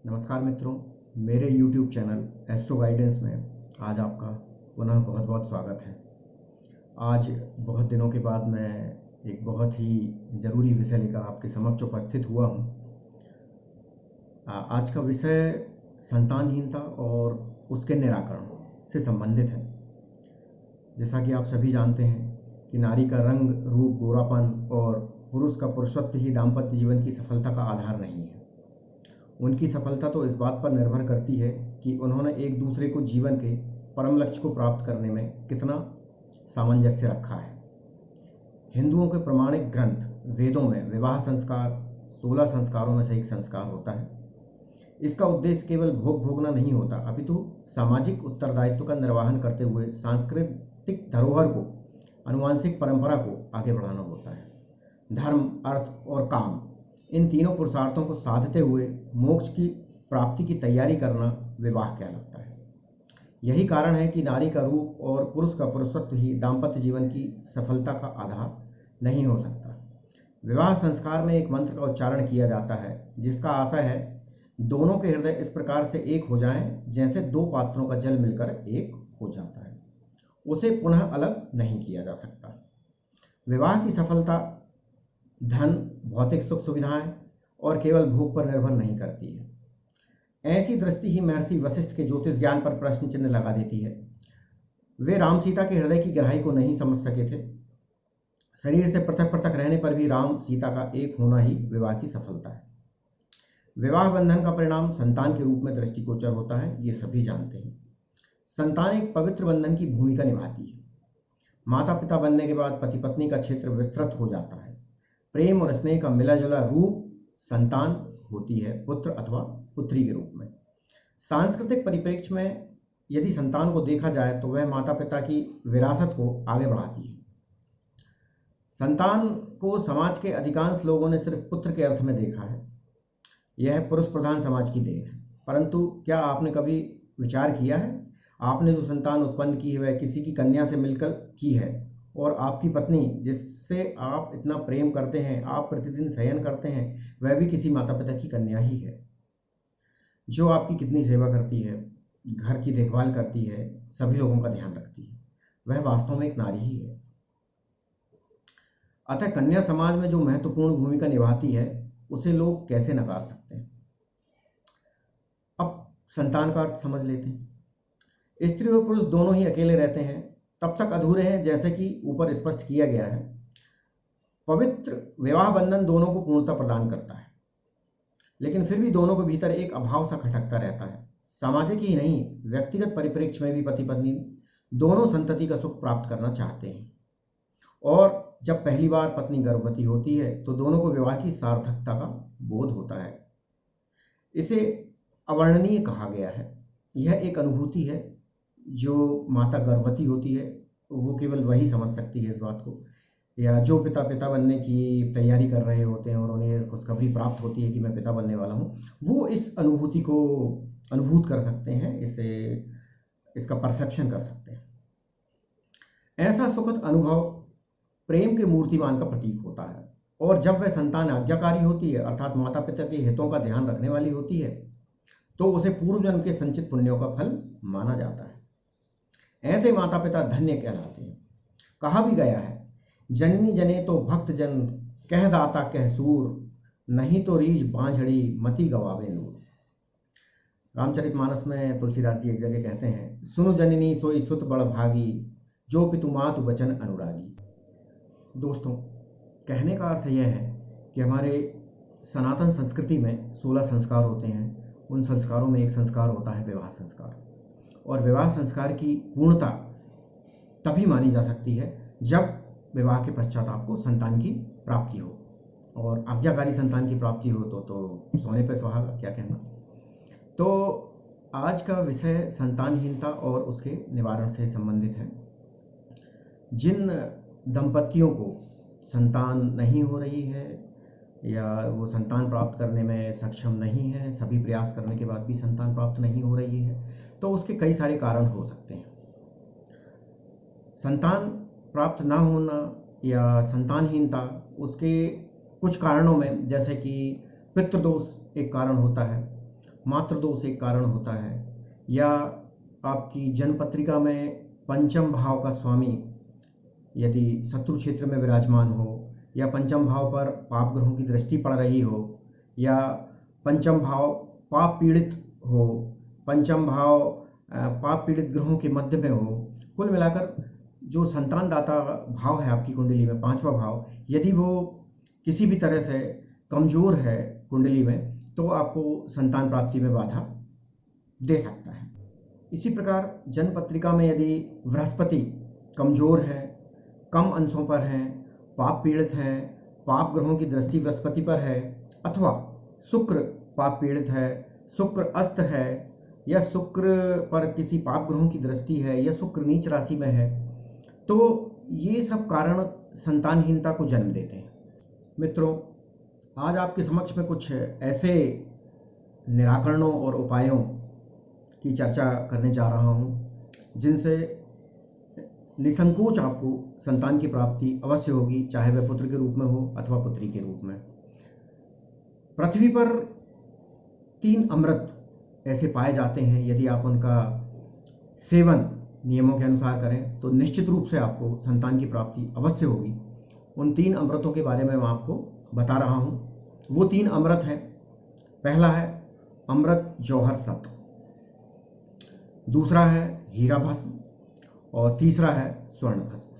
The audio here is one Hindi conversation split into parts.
नमस्कार मित्रों, मेरे YouTube चैनल एस्ट्रो गाइडेंस में आज आपका पुनः बहुत बहुत स्वागत है। आज बहुत दिनों के बाद मैं एक बहुत ही ज़रूरी विषय लेकर आपके समक्ष उपस्थित हुआ हूँ। आज का विषय संतानहीनता और उसके निराकरण से संबंधित है। जैसा कि आप सभी जानते हैं कि नारी का रंग, रूप, गोरापन और पुरुष का पुरुषत्व ही दाम्पत्य जीवन की सफलता का आधार नहीं है। उनकी सफलता तो इस बात पर निर्भर करती है कि उन्होंने एक दूसरे को जीवन के परम लक्ष्य को प्राप्त करने में कितना सामंजस्य रखा है। हिंदुओं के प्रमाणिक ग्रंथ वेदों में विवाह संस्कार 16 संस्कारों में से एक संस्कार होता है। इसका उद्देश्य केवल भोग भोगना नहीं होता, अपितु सामाजिक उत्तरदायित्व का निर्वहन करते हुए सांस्कृतिक धरोहर को, आनुवंशिक परंपरा को आगे बढ़ाना होता है। धर्म, अर्थ और काम, इन तीनों पुरुषार्थों को साधते हुए मोक्ष की प्राप्ति की तैयारी करना विवाह कहलाता है। यही कारण है कि नारी का रूप और पुरुष का पुरुषत्व ही दाम्पत्य जीवन की सफलता का आधार नहीं हो सकता। विवाह संस्कार में एक मंत्र का उच्चारण किया जाता है जिसका आशय है दोनों के हृदय इस प्रकार से एक हो जाएं जैसे दो पात्रों का जल मिलकर एक हो जाता है। उसे पुनः अलग नहीं किया जा सकता। विवाह की सफलता धन, भौतिक सुख सुविधाएं और केवल भोग पर निर्भर नहीं करती है। ऐसी दृष्टि ही महर्षि वशिष्ठ के ज्योतिष ज्ञान पर प्रश्न चिन्ह लगा देती है। वे राम सीता के हृदय की गहराई को नहीं समझ सके थे। शरीर से पृथक पृथक रहने पर भी राम सीता का एक होना ही विवाह की सफलता है। विवाह बंधन का परिणाम संतान के रूप में दृष्टिगोचर होता है, ये सभी जानते हैं। संतान एक पवित्र बंधन की भूमिका निभाती है। माता पिता बनने के बाद पति पत्नी का क्षेत्र विस्तृत हो जाता है। प्रेम और स्नेह का मिला जुला रूप संतान होती है, पुत्र अथवा पुत्री के रूप में। सांस्कृतिक परिप्रेक्ष्य में यदि संतान को देखा जाए तो वह माता पिता की विरासत को आगे बढ़ाती है। संतान को समाज के अधिकांश लोगों ने सिर्फ पुत्र के अर्थ में देखा है। यह पुरुष प्रधान समाज की देन है। परंतु क्या आपने कभी विचार किया है, आपने जो संतान उत्पन्न की है वह किसी की कन्या से मिलकर की है, और आपकी पत्नी जिससे आप इतना प्रेम करते हैं, आप प्रतिदिन शयन करते हैं, वह भी किसी माता पिता की कन्या ही है, जो आपकी कितनी सेवा करती है, घर की देखभाल करती है, सभी लोगों का ध्यान रखती है। वह वास्तव में एक नारी ही है। अतः कन्या समाज में जो महत्वपूर्ण भूमिका निभाती है उसे लोग कैसे नकार सकते हैं। अब संतान का अर्थ समझ लेते हैं। स्त्री और पुरुष दोनों ही अकेले रहते हैं तब तक अधूरे हैं जैसे कि ऊपर स्पष्ट किया गया है। पवित्र विवाह बंधन दोनों को पूर्णता प्रदान करता है, लेकिन फिर भी दोनों के भीतर एक अभाव सा खटकता रहता है। सामाजिक ही नहीं, व्यक्तिगत परिप्रेक्ष्य में भी पति पत्नी दोनों संतति का सुख प्राप्त करना चाहते हैं, और जब पहली बार पत्नी गर्भवती होती है तो दोनों को विवाह की सार्थकता का बोध होता है। इसे अवर्णनीय कहा गया है। यह एक अनुभूति है जो माता गर्भवती होती है वो केवल वही समझ सकती है इस बात को, या जो पिता बनने की तैयारी कर रहे होते हैं और उन्हें खुशखबरी प्राप्त होती है कि मैं पिता बनने वाला हूँ, वो इस अनुभूति को अनुभूत कर सकते हैं, इसका परसेप्शन कर सकते हैं। ऐसा सुखद अनुभव प्रेम के मूर्तिमान का प्रतीक होता है, और जब वह संतान आज्ञाकारी होती है अर्थात माता पिता के हितों का ध्यान रखने वाली होती है तो उसे पूर्व जन्म के संचित पुण्यों का फल माना जाता है। ऐसे माता पिता धन्य कहलाते हैं। कहा भी गया है, जननी जने तो भक्त जन, कह दाता कह सूर, नहीं तो रीझ बांझड़ी मति गवावे नूर। रामचरितमानस में तुलसीदास जी एक जगह कहते हैं, सुनु जननी सोई सुत बड़ भागी, जो पितु मातु वचन अनुरागी। दोस्तों, कहने का अर्थ यह है कि हमारे सनातन संस्कृति में 16 संस्कार होते हैं। उन संस्कारों में एक संस्कार होता है विवाह संस्कार, और विवाह संस्कार की पूर्णता तभी मानी जा सकती है जब विवाह के पश्चात आपको संतान की प्राप्ति हो, और आज्ञाकारी संतान की प्राप्ति हो तो सोने पे सुहागा, क्या कहना। तो आज का विषय संतानहीनता और उसके निवारण से संबंधित है। जिन दंपतियों को संतान नहीं हो रही है या वो संतान प्राप्त करने में सक्षम नहीं है, सभी प्रयास करने के बाद भी संतान प्राप्त नहीं हो रही है, तो उसके कई सारे कारण हो सकते हैं। संतान प्राप्त ना होना या संतानहीनता, उसके कुछ कारणों में जैसे कि पितृदोष एक कारण होता है, मात्र दोष एक कारण होता है, या आपकी जन्म पत्रिका में पंचम भाव का स्वामी यदि शत्रु क्षेत्र में विराजमान हो, या पंचम भाव पर पाप ग्रहों की दृष्टि पड़ रही हो, या पंचम भाव पाप पीड़ित हो, पंचम भाव पाप पीड़ित ग्रहों के मध्य में हो, कुल मिलाकर जो संतान दाता भाव है आपकी कुंडली में, पांचवा भाव, यदि वो किसी भी तरह से कमजोर है कुंडली में, तो आपको संतान प्राप्ति में बाधा दे सकता है। इसी प्रकार जन्म पत्रिका में यदि बृहस्पति कमजोर है, कम अंशों पर हैं, पाप पीड़ित हैं, पाप ग्रहों की दृष्टि बृहस्पति पर है, अथवा शुक्र पाप पीड़ित है, शुक्र अस्त है, या शुक्र पर किसी पाप ग्रहों की दृष्टि है, या शुक्र नीच राशि में है, तो ये सब कारण संतानहीनता को जन्म देते हैं। मित्रों, आज आपके समक्ष में कुछ ऐसे निराकरणों और उपायों की चर्चा करने जा रहा हूँ जिनसे निसंकोच आपको संतान की प्राप्ति अवश्य होगी, चाहे वह पुत्र के रूप में हो अथवा पुत्री के रूप में। पृथ्वी पर 3 अमृत ऐसे पाए जाते हैं, यदि आप उनका सेवन नियमों के अनुसार करें तो निश्चित रूप से आपको संतान की प्राप्ति अवश्य होगी। उन 3 अमृतों के बारे में मैं आपको बता रहा हूँ। वो 3 अमृत हैं। पहला है अमृत जौहर सत, दूसरा है हीरा भस्म, और तीसरा है स्वर्ण भस्म।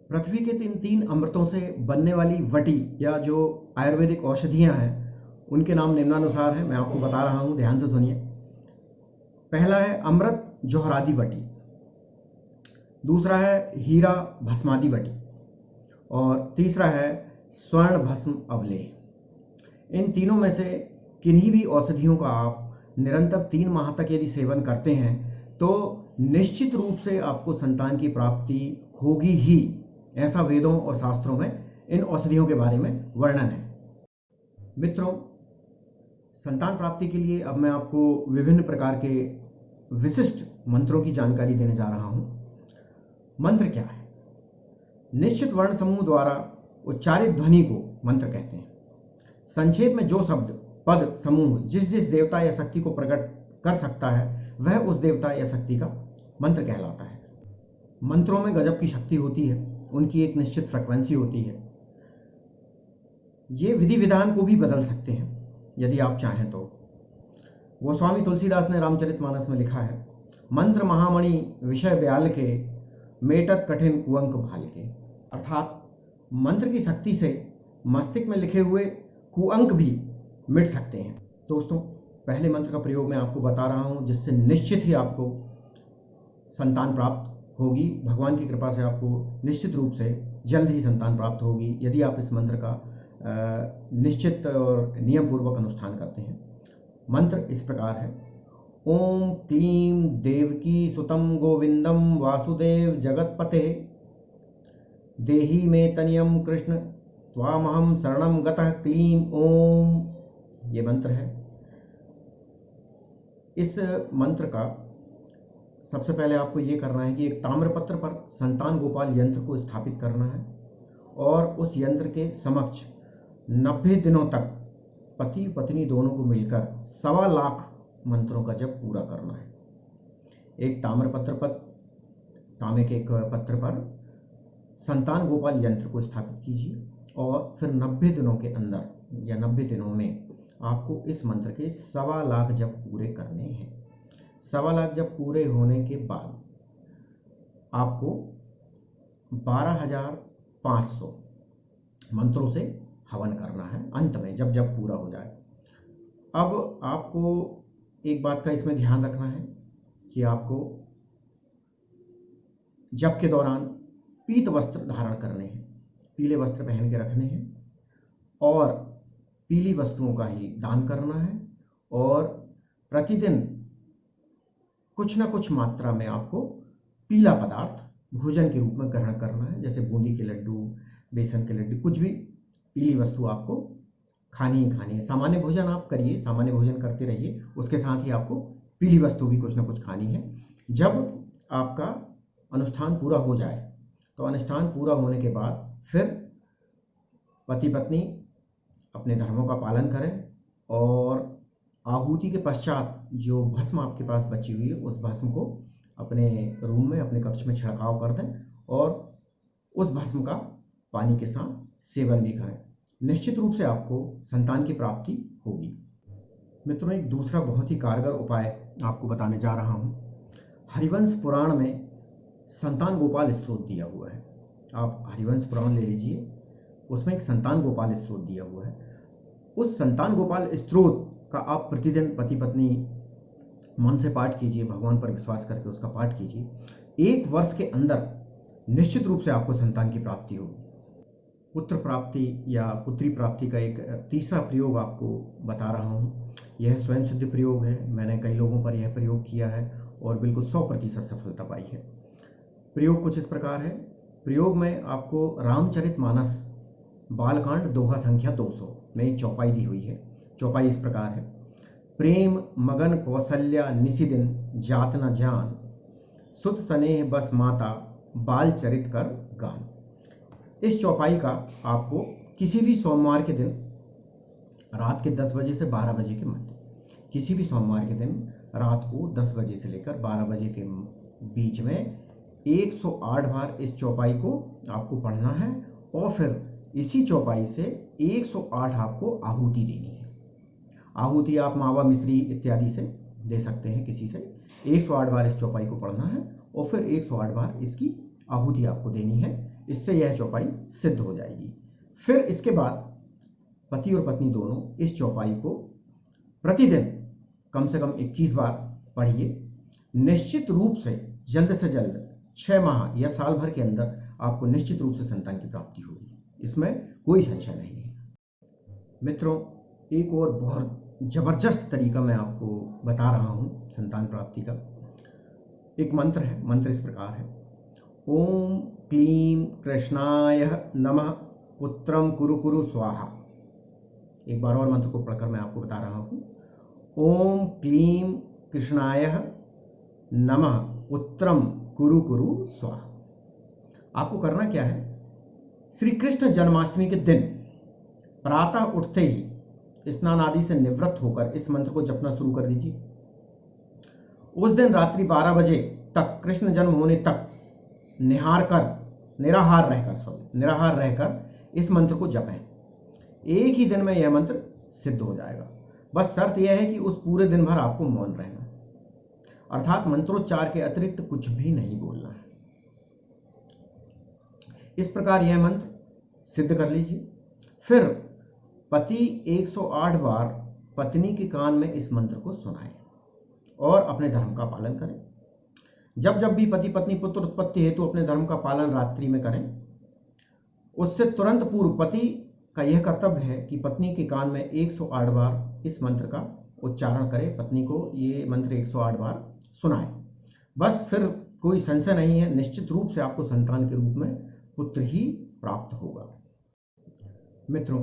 पृथ्वी के 3 अमृतों से बनने वाली वटी या जो आयुर्वेदिक औषधियां हैं, उनके नाम निम्नानुसार हैं, मैं आपको बता रहा हूं, ध्यान से सुनिए। पहला है अमृत जौहरादि वटी, दूसरा है हीरा भस्मादि वटी, और तीसरा है स्वर्ण भस्म अवलेह। इन तीनों में से किन्हीं भी औषधियों का आप निरंतर 3 माह तक यदि सेवन करते हैं तो निश्चित रूप से आपको संतान की प्राप्ति होगी ही। ऐसा वेदों और शास्त्रों में इन औषधियों के बारे में वर्णन है। मित्रों, संतान प्राप्ति के लिए अब मैं आपको विभिन्न प्रकार के विशिष्ट मंत्रों की जानकारी देने जा रहा हूं। मंत्र क्या है? निश्चित वर्ण समूह द्वारा उच्चारित ध्वनि को मंत्र कहते हैं। संक्षेप में जो शब्द, पद, समूह जिस जिस देवता या शक्ति को प्रकट कर सकता है वह उस देवता या शक्ति का मंत्र कहलाता है। मंत्रों में गजब की शक्ति होती है, उनकी एक निश्चित फ्रीक्वेंसी होती है। ये विधि विधान को भी बदल सकते हैं यदि आप चाहें तो। गोस्वामी तुलसीदास ने रामचरितमानस में लिखा है, मंत्र महामणि विषय ब्याल के, मेटत कठिन कुअंक भाल के। अर्थात मंत्र की शक्ति से मस्तिष्क में लिखे हुए कुअंक भी मिट सकते हैं। दोस्तों, पहले मंत्र का प्रयोग मैं आपको बता रहा हूं, जिससे निश्चित ही आपको संतान प्राप्त होगी। भगवान की कृपा से आपको निश्चित रूप से जल्द ही संतान प्राप्त होगी यदि आप इस मंत्र का निश्चित और नियम पूर्वक अनुष्ठान करते हैं। मंत्र इस प्रकार है, ओम क्लीं देवकी सुतं गोविंदम वासुदेव जगतपते, देहि मे तनियम कृष्ण त्वामहं शरणं गतः क्लीं ओम। ये मंत्र है। इस मंत्र का सबसे पहले आपको ये करना है कि एक ताम्रपत्र पर संतान गोपाल यंत्र को स्थापित करना है, और उस यंत्र के समक्ष 90 दिनों तक पति पत्नी दोनों को मिलकर 1.25 लाख मंत्रों का जप पूरा करना है। एक ताम्रपत्र पर, तांबे के एक पत्र पर संतान गोपाल यंत्र को स्थापित कीजिए, और फिर 90 दिनों के अंदर या 90 दिनों में आपको इस मंत्र के 1.25 लाख जप पूरे करने हैं। 1.25 लाख जप पूरे होने के बाद आपको 12,500 मंत्रों से हवन करना है अंत में, जब जब पूरा हो जाए। अब आपको एक बात का इसमें ध्यान रखना है कि आपको जप के दौरान पीत वस्त्र धारण करने हैं, पीले वस्त्र पहन के रखने हैं, और पीली वस्तुओं का ही दान करना है, और प्रतिदिन कुछ ना कुछ मात्रा में आपको पीला पदार्थ भोजन के रूप में ग्रहण करना है, जैसे बूंदी के लड्डू, बेसन के लड्डू, कुछ भी पीली वस्तु आपको खानी ही खानी है। सामान्य भोजन आप करिए, सामान्य भोजन करते रहिए, उसके साथ ही आपको पीली वस्तु भी कुछ ना कुछ खानी है। जब आपका अनुष्ठान पूरा हो जाए तो अनुष्ठान पूरा होने के बाद फिर पति पत्नी अपने धर्मों का पालन करें, और आहुति के पश्चात जो भस्म आपके पास बची हुई है उस भस्म को अपने रूम में, अपने कक्ष में छिड़काव कर दें और उस भस्म का पानी के साथ सेवन भी करें। निश्चित रूप से आपको संतान की प्राप्ति होगी। मित्रों, एक दूसरा बहुत ही कारगर उपाय आपको बताने जा रहा हूँ। हरिवंश पुराण में संतान गोपाल स्त्रोत दिया हुआ है। आप हरिवंश पुराण ले लीजिए, उसमें एक संतान गोपाल स्त्रोत दिया हुआ है। उस संतान गोपाल स्त्रोत का आप प्रतिदिन पति पत्नी मन से पाठ कीजिए, भगवान पर विश्वास करके उसका पाठ कीजिए। 1 वर्ष के अंदर निश्चित रूप से आपको संतान की प्राप्ति होगी। पुत्र प्राप्ति या पुत्री प्राप्ति का एक तीसरा प्रयोग आपको बता रहा हूँ। यह स्वयं सिद्ध प्रयोग है। मैंने कई लोगों पर यह प्रयोग किया है और बिल्कुल 100% सफलता पाई है। प्रयोग कुछ इस प्रकार है। प्रयोग में आपको रामचरितमानस बालकांड दोहा संख्या 200 में एक चौपाई दी हुई है। चौपाई इस प्रकार है। प्रेम मगन कौशल्या निशिदिन जात न जान, सुत स्नेह बस माता बाल चरित कर गान। इस चौपाई का आपको किसी भी सोमवार के दिन रात के 10 बजे से 12 बजे के मध्य, किसी भी सोमवार के दिन रात को 10 बजे से लेकर 12 बजे के बीच में 108 बार इस चौपाई को आपको पढ़ना है और फिर इसी चौपाई से 108 आपको आहुति देनी है। आहुति आप मावा मिश्री इत्यादि से दे सकते हैं, किसी से। 108 बार इस चौपाई को पढ़ना है और फिर 108 बार इसकी आहुति आपको देनी है। इससे यह चौपाई सिद्ध हो जाएगी। फिर इसके बाद पति और पत्नी दोनों इस चौपाई को प्रतिदिन कम से कम 21 बार पढ़िए। निश्चित रूप से जल्द 6 माह या साल भर के अंदर आपको निश्चित रूप से संतान की प्राप्ति होगी। इसमें कोई संशय नहीं है। मित्रों, एक और बहुत जबरदस्त तरीका मैं आपको बता रहा हूँ संतान प्राप्ति का। एक मंत्र है। मंत्र इस प्रकार है। ओम क्लीं कृष्णाय नमः पुत्रम कुरु कुरु स्वाहा। एक बार और मंत्र को पढ़कर मैं आपको बता रहा हूँ। ओम क्लीं कृष्णाय नमः पुत्रम कुरु कुरु स्वाहा। आपको करना क्या है? श्री कृष्ण जन्माष्टमी के दिन प्रातः उठते ही स्नान आदि से निवृत्त होकर इस मंत्र को जपना शुरू कर दीजिए। उस दिन रात्रि 12 बजे तक, कृष्ण जन्म होने तक निराहार रहकर इस मंत्र को जपें। एक ही दिन में यह मंत्र सिद्ध हो जाएगा। बस शर्त यह है कि उस पूरे दिन भर आपको मौन रहना, अर्थात मंत्रोच्चार के अतिरिक्त कुछ भी नहीं बोलना है। इस प्रकार यह मंत्र सिद्ध कर लीजिए। फिर पति 108 बार पत्नी के कान में इस मंत्र को सुनाएं और अपने धर्म का पालन करें। जब जब भी पति पत्नी पुत्र उत्पत्ति हेतु अपने धर्म का पालन रात्रि में करें, उससे तुरंत पूर्व पति का यह कर्तव्य है कि पत्नी के कान में 108 बार इस मंत्र का उच्चारण करें, पत्नी को ये मंत्र 108 बार सुनाएं। बस फिर कोई संशय नहीं है, निश्चित रूप से आपको संतान के रूप में पुत्र ही प्राप्त होगा। मित्रों,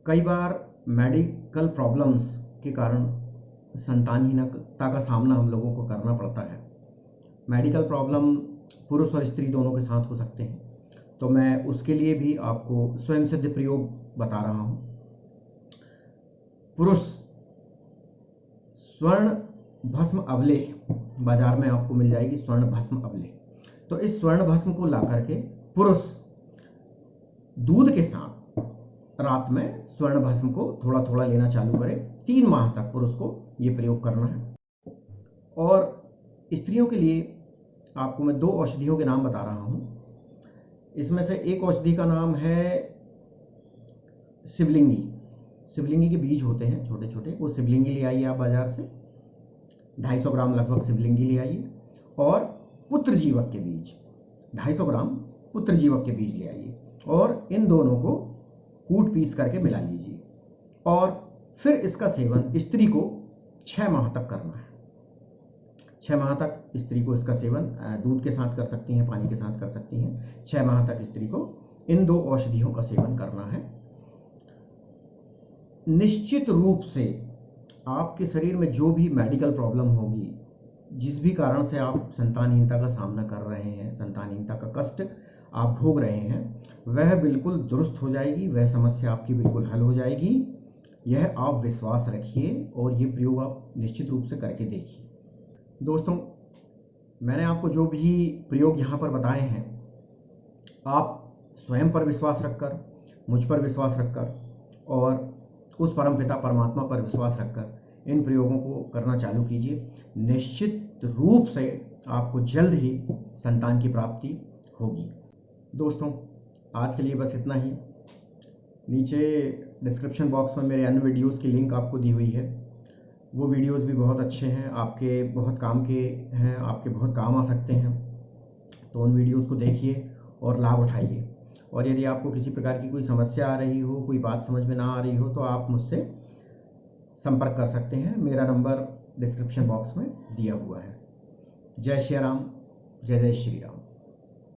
कई बार मेडिकल प्रॉब्लम्स के कारण संतानहीनता का सामना हम लोगों को करना पड़ता है। मेडिकल प्रॉब्लम पुरुष और स्त्री दोनों के साथ हो सकते हैं, तो मैं उसके लिए भी आपको स्वयं सिद्ध प्रयोग बता रहा हूँ। पुरुष स्वर्ण भस्म अवलेह बाजार में आपको मिल जाएगी, स्वर्ण भस्म अवलेह। तो इस स्वर्ण भस्म को ला करके पुरुष दूध के साथ रात में स्वर्ण भस्म को थोड़ा थोड़ा लेना चालू करे। 3 माह तक पुरुष को ये प्रयोग करना है। और स्त्रियों के लिए आपको मैं 2 औषधियों के नाम बता रहा हूँ। इसमें से एक औषधि का नाम है शिवलिंगी। शिवलिंगी के बीज होते हैं छोटे छोटे, वो शिवलिंगी ले आइए आप बाजार से। 250 ग्राम लगभग शिवलिंगी ले आइए और पुत्र जीवक के बीज 250 ग्राम पुत्र जीवक के बीज ले आइए और इन दोनों को कूट पीस करके मिला लीजिए। और फिर इसका सेवन स्त्री को 6 माह तक करना है। 6 माह तक स्त्री को इसका सेवन दूध के साथ कर सकती हैं, पानी के साथ कर सकती हैं। 6 माह तक स्त्री को इन 2 औषधियों का सेवन करना है। निश्चित रूप से आपके शरीर में जो भी मेडिकल प्रॉब्लम होगी, जिस भी कारण से आप संतानहीनता का सामना कर रहे हैं, संतानहीनता का कष्ट आप भोग रहे हैं, वह बिल्कुल दुरुस्त हो जाएगी। वह समस्या आपकी बिल्कुल हल हो जाएगी। यह आप विश्वास रखिए और ये प्रयोग आप निश्चित रूप से करके देखिए। दोस्तों, मैंने आपको जो भी प्रयोग यहाँ पर बताए हैं, आप स्वयं पर विश्वास रखकर, मुझ पर विश्वास रखकर और उस परमपिता परमात्मा पर विश्वास रखकर इन प्रयोगों को करना चालू कीजिए। निश्चित रूप से आपको जल्द ही संतान की प्राप्ति होगी। दोस्तों, आज के लिए बस इतना ही। नीचे डिस्क्रिप्शन बॉक्स में मेरे अन्य वीडियोस की लिंक आपको दी हुई है। वो वीडियोस भी बहुत अच्छे हैं, आपके बहुत काम के हैं, आपके बहुत काम आ सकते हैं। तो उन वीडियोस को देखिए और लाभ उठाइए। और यदि आपको किसी प्रकार की कोई समस्या आ रही हो, कोई बात समझ में ना आ रही हो, तो आप मुझसे संपर्क कर सकते हैं। मेरा नंबर डिस्क्रिप्शन बॉक्स में दिया हुआ है। जय श्री राम, जय जय श्री राम।